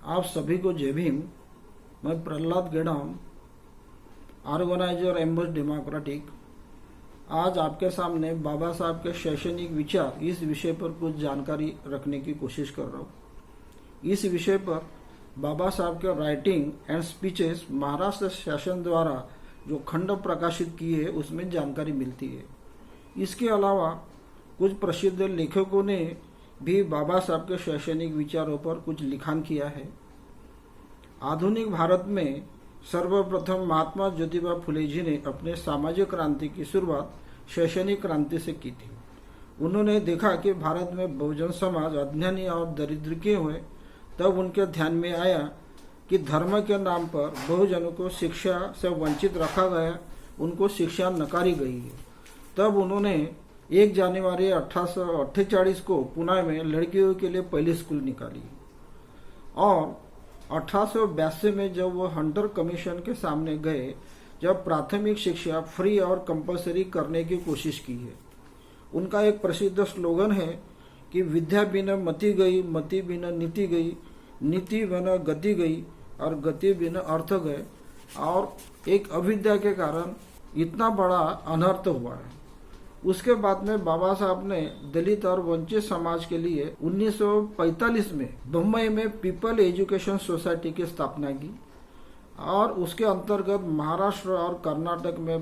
आप सभी को जय भीम। मैं प्रहलाद गेडाम, ऑर्गेनाइजर एम्बस डेमोक्रेटिक। आज आपके सामने बाबा साहब के शैक्षणिक विचार इस विषय पर कुछ जानकारी रखने की कोशिश कर रहा हूँ। इस विषय पर बाबा साहब के राइटिंग एंड स्पीचेस महाराष्ट्र शासन द्वारा जो खंड प्रकाशित किए उसमें जानकारी मिलती है। इसके अलावा कुछ प्रसिद्ध लेखकों ने भी बाबा साहब के शैक्षणिक विचारों पर कुछ लिखान किया है। आधुनिक भारत में सर्वप्रथम महात्मा ज्योतिबा फुले जी ने अपने सामाजिक क्रांति की शुरुआत शैक्षणिक क्रांति से की थी। उन्होंने देखा कि भारत में बहुजन समाज अज्ञानी और दरिद्र के हुए, तब उनके ध्यान में आया कि धर्म के नाम पर बहुजनों को शिक्षा से वंचित रखा गया, उनको शिक्षा नकारी गई है। तब उन्होंने 1 जनवरी 1848 को पुणे में लड़कियों के लिए पहली स्कूल निकाली और 1882 में जब वो हंटर कमीशन के सामने गए, जब प्राथमिक शिक्षा फ्री और कंपलसरी करने की कोशिश की है। उनका एक प्रसिद्ध स्लोगन है कि विद्या बिना मति गई, मति बिना नीति गई, नीति बिना गति गई और गति बिना अर्थ गए। और एक अविद्या के कारण इतना बड़ा अनर्थ हुआ है। उसके बाद में बाबा साहब ने दलित और वंचित समाज के लिए 1945 में बम्बई में पीपल एजुकेशन सोसाइटी की स्थापना की और उसके अंतर्गत महाराष्ट्र और कर्नाटक में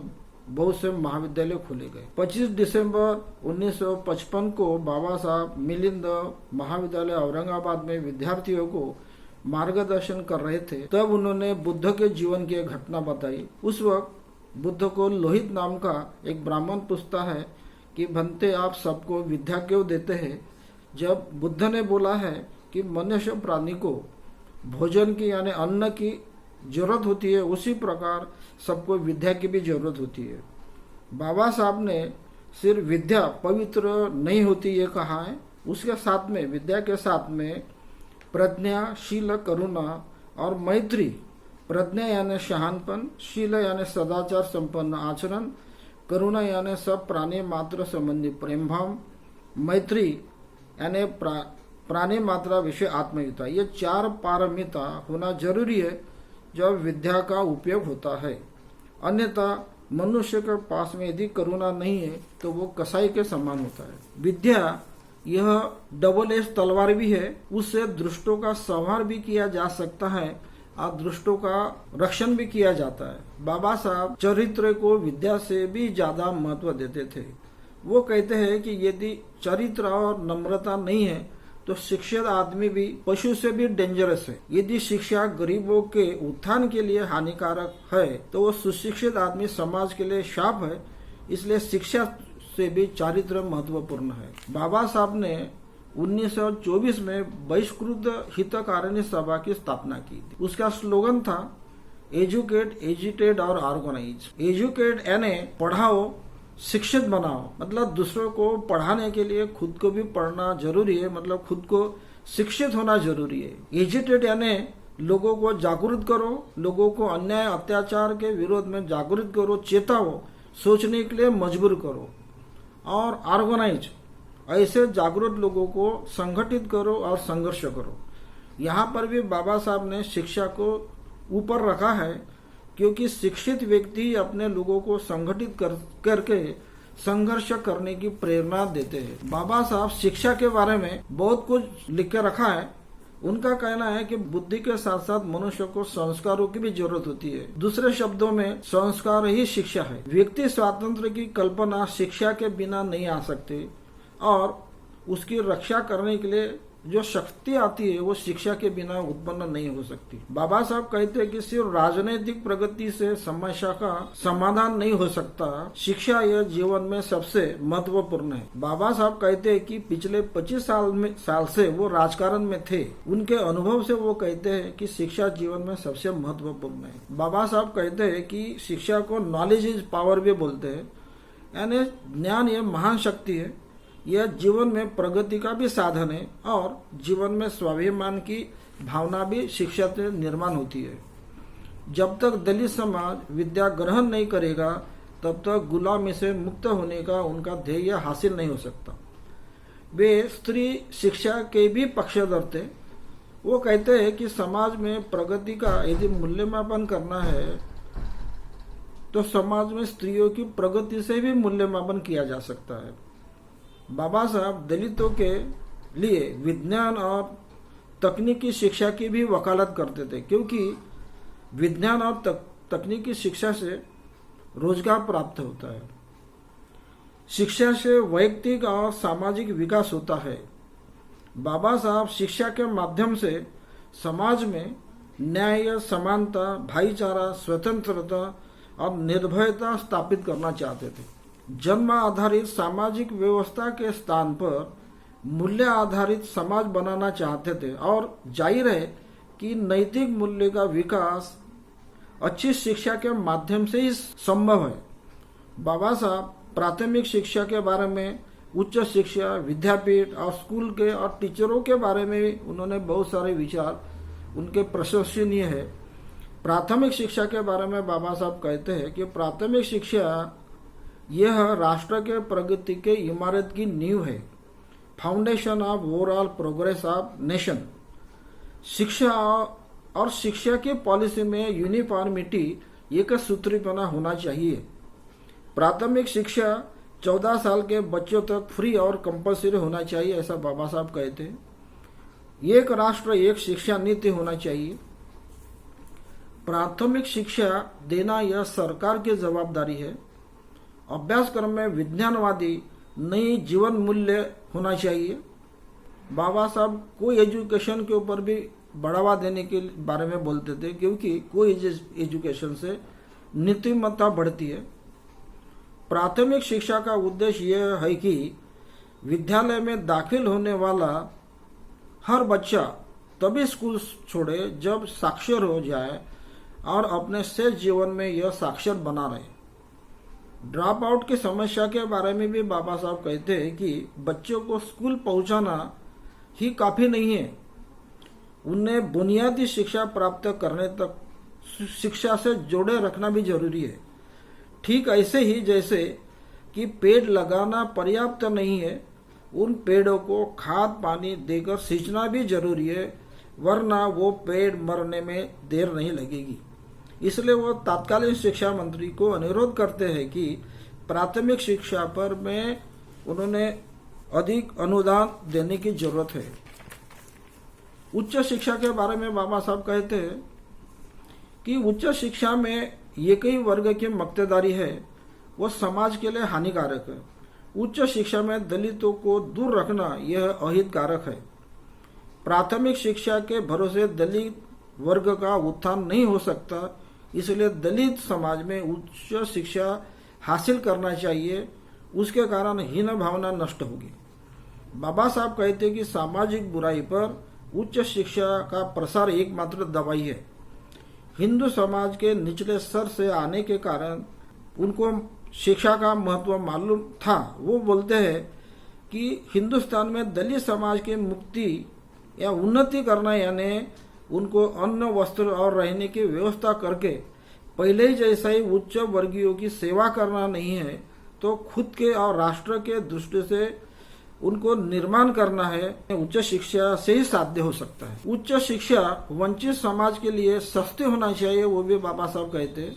बहुत से महाविद्यालय खोले गए। 25 दिसंबर 1955 को बाबा साहब मिलिंद महाविद्यालय औरंगाबाद में विद्यार्थियों को मार्गदर्शन कर रहे थे। तब उन्होंने बुद्ध के जीवन की एक घटना बताई। उस वक्त बुद्ध को लोहित नाम का एक ब्राह्मण पूछता है कि भंते आप सबको विद्या क्यों देते हैं। जब बुद्ध ने बोला है कि मनुष्य प्राणी को भोजन की यानी अन्न की जरूरत होती है, उसी प्रकार सबको विद्या की भी जरूरत होती है। बाबा साहब ने सिर्फ विद्या पवित्र नहीं होती ये कहा है, उसके साथ में विद्या के साथ में प्रज्ञा, शील, करुणा और मैत्री। प्रज्ञा यानी शहानपन, शील यानी सदाचार संपन्न आचरण, करुणा यानी सब प्राणी मात्र संबंधी प्रेम भाव, मैत्री यानी प्राणी मात्रा विषय आत्मयुता। ये 4 पारमिता होना जरूरी है जब विद्या का उपयोग होता है। अन्यथा मनुष्य के पास में यदि करुणा नहीं है तो वो कसाई के समान होता है। विद्या यह डबल एज तलवार भी है, उससे दुष्टों का संहार भी किया जा सकता है और दुष्टों का रक्षण भी किया जाता है। बाबा साहब चरित्र को विद्या से भी ज्यादा महत्व देते थे। वो कहते हैं कि यदि चरित्र और नम्रता नहीं है तो शिक्षित आदमी भी पशु से भी डेंजरस है। यदि शिक्षा गरीबों के उत्थान के लिए हानिकारक है तो वो सुशिक्षित आदमी समाज के लिए शाप है। इसलिए शिक्षा से भी चरित्र महत्वपूर्ण है। बाबा साहब ने 1924 में बहिष्कृत हितकारिणी सभा की स्थापना की थी। उसका स्लोगन था एजुकेट, एजुटेट और ऑर्गेनाइज। एजुकेट यानी पढ़ाओ, शिक्षित बनाओ, मतलब दूसरों को पढ़ाने के लिए खुद को भी पढ़ना जरूरी है, मतलब खुद को शिक्षित होना जरूरी है। एजुटेट यानी लोगों को जागरूक करो, लोगों को अन्याय अत्याचार के विरोध में जागरूक करो, चेताओ, सोचने के लिए मजबूर करो। और ऑर्गेनाइज ऐसे जागरूक लोगों को संगठित करो और संघर्ष करो। यहाँ पर भी बाबा साहब ने शिक्षा को ऊपर रखा है, क्योंकि शिक्षित व्यक्ति अपने लोगों को संगठित करके संघर्ष करने की प्रेरणा देते हैं। बाबा साहब शिक्षा के बारे में बहुत कुछ लिख के रखा है। उनका कहना है कि बुद्धि के साथ साथ मनुष्य को संस्कारों की भी जरूरत होती है। दूसरे शब्दों में संस्कार ही शिक्षा है। व्यक्ति स्वातंत्र की कल्पना शिक्षा के बिना नहीं आ सकती और उसकी रक्षा करने के लिए जो शक्ति आती है वो शिक्षा के बिना उत्पन्न नहीं हो सकती। बाबा साहब कहते हैं कि सिर्फ राजनीतिक प्रगति से समस्या का समाधान नहीं हो सकता, शिक्षा यह जीवन में सबसे महत्वपूर्ण है। बाबा साहब कहते हैं कि पिछले 25 साल से वो राजकारण में थे। उनके अनुभव से वो कहते हैं कि शिक्षा जीवन में सबसे महत्वपूर्ण है। बाबा साहब कहते हैं कि शिक्षा को नॉलेज इज पावर भी बोलते हैं, यानी ज्ञान ये महान शक्ति है। यह जीवन में प्रगति का भी साधन है और जीवन में स्वाभिमान की भावना भी शिक्षा से निर्माण होती है। जब तक दलित समाज विद्या ग्रहण नहीं करेगा तब तक गुलामी से मुक्त होने का उनका ध्येय हासिल नहीं हो सकता। वे स्त्री शिक्षा के भी पक्षधर थे वो कहते हैं कि समाज में प्रगति का यदि मूल्यमापन करना है तो समाज में स्त्रियों की प्रगति से भी मूल्यमापन किया जा सकता है। बाबा साहब दलितों के लिए विज्ञान और तकनीकी शिक्षा की भी वकालत करते थे, क्योंकि विज्ञान और तकनीकी शिक्षा से रोजगार प्राप्त होता है। शिक्षा से वैयक्तिक और सामाजिक विकास होता है। बाबा साहब शिक्षा के माध्यम से समाज में न्याय, समानता, भाईचारा, स्वतंत्रता और निर्भयता स्थापित करना चाहते थे। जन्म आधारित सामाजिक व्यवस्था के स्थान पर मूल्य आधारित समाज बनाना चाहते थे और जाहिर है कि नैतिक मूल्य का विकास अच्छी शिक्षा के माध्यम से ही संभव है। बाबा साहब प्राथमिक शिक्षा के बारे में, उच्च शिक्षा, विद्यापीठ और स्कूल के और टीचरों के बारे में उन्होंने बहुत सारे विचार, उनके प्रशंसनीय है। प्राथमिक शिक्षा के बारे में बाबा साहब कहते हैं कि प्राथमिक शिक्षा यह राष्ट्र के प्रगति के इमारत की नींव है, foundation of overall progress of nation. शिक्षा और शिक्षा की पॉलिसी में यूनिफॉर्मिटी, एक सूत्रीपना होना चाहिए। प्राथमिक शिक्षा 14 साल के बच्चों तक फ्री और कंपलसरी होना चाहिए, ऐसा बाबा साहब कहते हैं। एक राष्ट्र एक शिक्षा नीति होना चाहिए। प्राथमिक शिक्षा देना यह सरकार की जवाबदारी है। अभ्यासक्रम में विज्ञानवादी नई जीवन मूल्य होना चाहिए। बाबा साहब को एजुकेशन के ऊपर भी बढ़ावा देने के बारे में बोलते थे, क्योंकि कोई एजुकेशन से नीतिमत्ता बढ़ती है। प्राथमिक शिक्षा का उद्देश्य यह है कि विद्यालय में दाखिल होने वाला हर बच्चा तभी स्कूल छोड़े जब साक्षर हो जाए और अपने शेष जीवन में यह साक्षर बना रहे। ड्रॉप आउट की समस्या के बारे में भी बाबा साहब कहते हैं कि बच्चों को स्कूल पहुंचाना ही काफी नहीं है, उन्हें बुनियादी शिक्षा प्राप्त करने तक शिक्षा से जोड़े रखना भी जरूरी है। ठीक ऐसे ही जैसे कि पेड़ लगाना पर्याप्त नहीं है, उन पेड़ों को खाद पानी देकर सींचना भी जरूरी है, वरना वो पेड़ मरने में देर नहीं लगेगी। इसलिए वो तत्कालीन शिक्षा मंत्री को अनुरोध करते हैं कि प्राथमिक शिक्षा पर में उन्होंने अधिक अनुदान देने की जरूरत है। उच्च शिक्षा के बारे में बाबा साहब कहते हैं कि उच्च शिक्षा में एक ही वर्ग की मक्तेदारी है, वो समाज के लिए हानिकारक है। उच्च शिक्षा में दलितों को दूर रखना यह अहितकारक है। प्राथमिक शिक्षा के भरोसे दलित वर्ग का उत्थान नहीं हो सकता, इसलिए दलित समाज में उच्च शिक्षा हासिल करना चाहिए, उसके कारण हीन भावना नष्ट होगी। बाबा साहब कहते हैं कि सामाजिक बुराई पर उच्च शिक्षा का प्रसार एकमात्र दवाई है। हिंदू समाज के निचले स्तर से आने के कारण उनको शिक्षा का महत्व मालूम था। वो बोलते हैं कि हिंदुस्तान में दलित समाज की मुक्ति या उन्नति करना, यानी उनको अन्न, वस्त्र और रहने की व्यवस्था करके पहले ही जैसा ही उच्च वर्गीयों की सेवा करना नहीं है, तो खुद के और राष्ट्र के दृष्टि से उनको निर्माण करना है। उच्च शिक्षा से ही साध्य हो सकता है। उच्च शिक्षा वंचित समाज के लिए सस्ती होना चाहिए, वो भी बाबा साहब कहते हैं।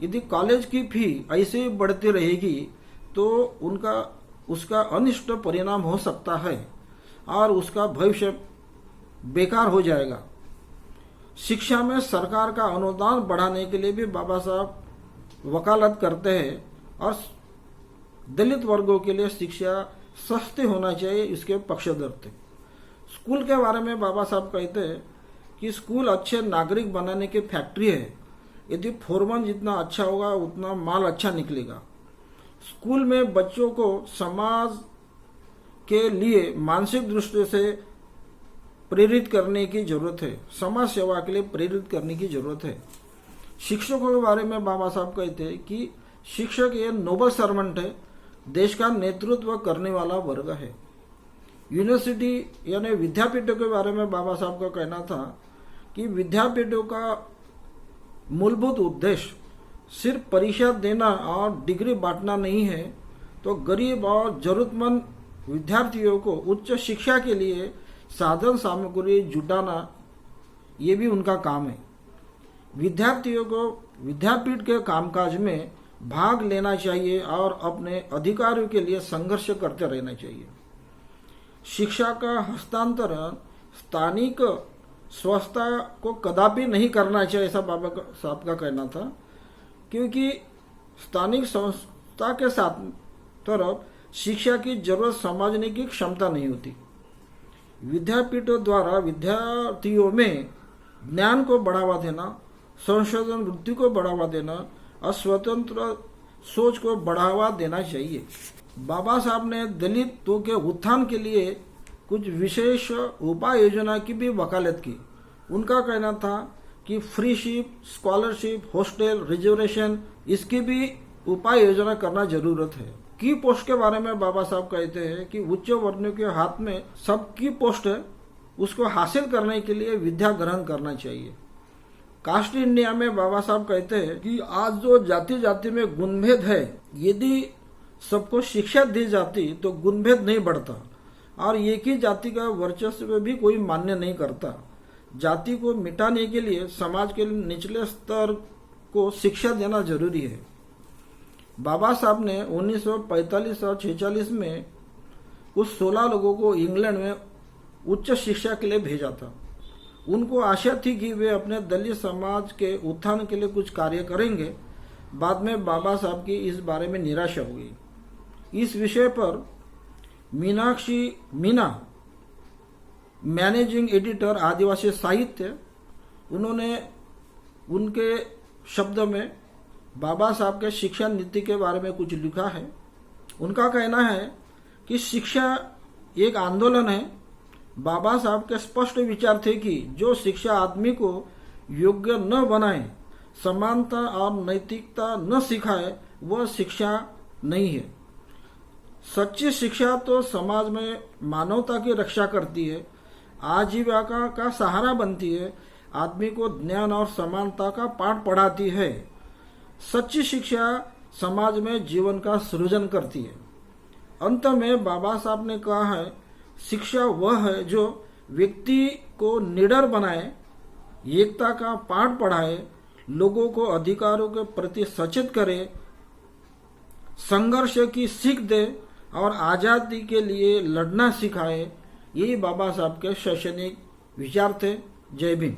यदि कॉलेज की फी ऐसे ही बढ़ती रहेगी तो उसका अनिष्ट परिणाम हो सकता है और उसका भविष्य बेकार हो जाएगा। शिक्षा में सरकार का अनुदान बढ़ाने के लिए भी बाबा साहब वकालत करते हैं और दलित वर्गों के लिए शिक्षा सस्ती होना चाहिए, इसके पक्षधर थे। स्कूल के बारे में बाबा साहब कहते हैं कि स्कूल अच्छे नागरिक बनाने की फैक्ट्री है। यदि फोरमन जितना अच्छा होगा उतना माल अच्छा निकलेगा। स्कूल में बच्चों को समाज के लिए मानसिक दृष्टि से प्रेरित करने की जरूरत है, समाज सेवा के लिए प्रेरित करने की जरूरत है। शिक्षकों के बारे में बाबा साहब कहते हैं कि शिक्षक ये नोबल सर्वेंट है, देश का नेतृत्व करने वाला वर्ग है। यूनिवर्सिटी यानी विद्यापीठों के बारे में बाबा साहब का कहना था कि विद्यापीठों का मूलभूत उद्देश्य सिर्फ परीक्षा देना और डिग्री बांटना नहीं है, तो गरीब और जरूरतमंद विद्यार्थियों को उच्च शिक्षा के लिए साधन सामग्री जुटाना ये भी उनका काम है। विद्यार्थियों को विद्यापीठ के कामकाज में भाग लेना चाहिए और अपने अधिकारों के लिए संघर्ष करते रहना चाहिए। शिक्षा का हस्तांतरण स्थानिक संस्था को कदापि नहीं करना चाहिए, ऐसा बाबा साहब का कहना था, क्योंकि स्थानिक संस्था के साथ तरफ शिक्षा की जरूरत समझने की क्षमता नहीं होती। विद्यापीठों द्वारा विद्यार्थियों में ज्ञान को बढ़ावा देना, संशोधन वृत्ति को बढ़ावा देना और स्वतंत्र सोच को बढ़ावा देना चाहिए। बाबा साहब ने दलितों के उत्थान के लिए कुछ विशेष उपाय योजना की भी वकालत की। उनका कहना था कि फ्रीशिप, स्कॉलरशिप, हॉस्टल, रिजर्वेशन, इसकी भी उपाय योजना करना जरूरत है। की पोस्ट के बारे में बाबा साहब कहते हैं कि उच्च वर्णों के हाथ में सब की पोस्ट है, उसको हासिल करने के लिए विद्या ग्रहण करना चाहिए। कास्ट इंडिया में बाबा साहब कहते हैं कि आज जो जाति जाति में गुणभेद है, यदि सबको शिक्षा दी जाती तो गुणभेद नहीं बढ़ता और एक ही जाति का वर्चस्व भी कोई मान्य नहीं करता। जाति को मिटाने के लिए समाज के निचले स्तर को शिक्षा देना जरूरी है। बाबा साहब ने 1945 और 46 में कुछ 16 लोगों को इंग्लैंड में उच्च शिक्षा के लिए भेजा था। उनको आशा थी कि वे अपने दलित समाज के उत्थान के लिए कुछ कार्य करेंगे। बाद में बाबा साहब की इस बारे में निराशा हुई। इस विषय पर मीनाक्षी मीना, मैनेजिंग एडिटर आदिवासी साहित्य, उन्होंने उनके शब्द में बाबा साहब के शिक्षा नीति के बारे में कुछ लिखा है। उनका कहना है कि शिक्षा एक आंदोलन है। बाबा साहब के स्पष्ट विचार थे कि जो शिक्षा आदमी को योग्य न बनाए, समानता और नैतिकता न सिखाए, वह शिक्षा नहीं है। सच्ची शिक्षा तो समाज में मानवता की रक्षा करती है, आजीविका का सहारा बनती है, आदमी को ज्ञान और समानता का पाठ पढ़ाती है। सच्ची शिक्षा समाज में जीवन का सृजन करती है। अंत में बाबा साहब ने कहा है, शिक्षा वह है जो व्यक्ति को निडर बनाए, एकता का पाठ पढ़ाए, लोगों को अधिकारों के प्रति सचेत करे, संघर्ष की सीख दे और आजादी के लिए लड़ना सिखाए। यही बाबा साहब के शैक्षणिक विचार थे। जय भीम।